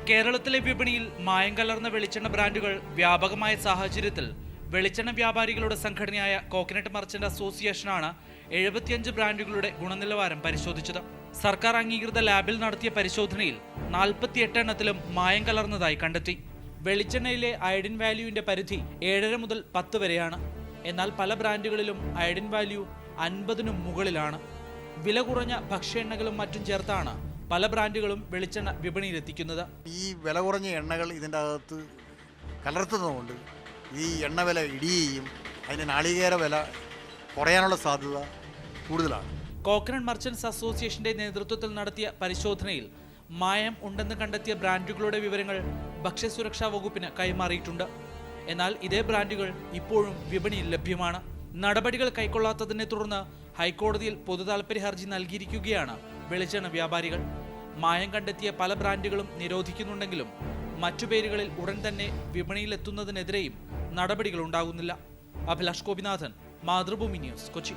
കേരളത്തിലെ വിപണിയിൽ മായം കലർന്ന വെളിച്ചെണ്ണ ബ്രാൻഡുകൾ വ്യാപകമായ സാഹചര്യത്തിൽ വെളിച്ചെണ്ണ വ്യാപാരികളുടെ സംഘടനയായ കോക്കനട്ട് മർച്ചന്റ് അസോസിയേഷനാണ് 75 ബ്രാൻഡുകളുടെ ഗുണനിലവാരം പരിശോധിച്ചത്. സർക്കാർ അംഗീകൃത ലാബിൽ നടത്തിയ പരിശോധനയിൽ 48 എണ്ണത്തിലും മായം കലർന്നതായി കണ്ടെത്തി. വെളിച്ചെണ്ണയിലെ അയഡിൻ വാല്യൂവിന്റെ പരിധി 7.5 മുതൽ 10 വരെയാണ്. എന്നാൽ പല ബ്രാൻഡുകളിലും അയഡിൻ വാല്യൂ 50-നും മുകളിലാണ്. വില കുറഞ്ഞ ഭക്ഷ്യ എണ്ണകളും മറ്റും ചേർത്താണ് പല ബ്രാൻഡുകളും വെളിച്ചെണ്ണ വിപണിയിലെത്തിക്കുന്നത്. ഈ വില കുറഞ്ഞ എണ്ണകൾ ഇതിൻ്റെ അകത്ത് കലർത്തുന്നതുകൊണ്ട് ഈ എണ്ണ വില ഇടിയുകയും അതിൻ്റെ നാളികേര വില കുറയാനുള്ള സാധ്യത കൂടുതലാണ്. കോക്കനട്ട് മർച്ചന്റ്സ് അസോസിയേഷന്റെ നേതൃത്വത്തിൽ നടത്തിയ പരിശോധനയിൽ മായം ഉണ്ടെന്ന് കണ്ടെത്തിയ ബ്രാൻഡുകളുടെ വിവരങ്ങൾ ഭക്ഷ്യസുരക്ഷാ വകുപ്പിന് കൈമാറിയിട്ടുണ്ട്. എന്നാൽ ഇതേ ബ്രാൻഡുകൾ ഇപ്പോഴും വിപണിയിൽ ലഭ്യമാണ്. നടപടികൾ കൈക്കൊള്ളാത്തതിനെ തുടർന്ന് ഹൈക്കോടതിയിൽ പൊതുതാൽപര്യ ഹർജി നൽകിയിരിക്കുകയാണ് വെളിച്ചെണ്ണ വ്യാപാരികൾ. മായം കണ്ടെത്തിയ പല ബ്രാൻഡുകളും നിരോധിക്കുന്നുണ്ടെങ്കിലും മറ്റു പേരുകളിൽ ഉടൻ തന്നെ വിപണിയിലെത്തുന്നതിനെതിരെയും നടപടികൾ ഉണ്ടാകുന്നില്ല. അഭിലാഷ് ഗോപിനാഥൻ, മാതൃഭൂമി ന്യൂസ്, കൊച്ചി.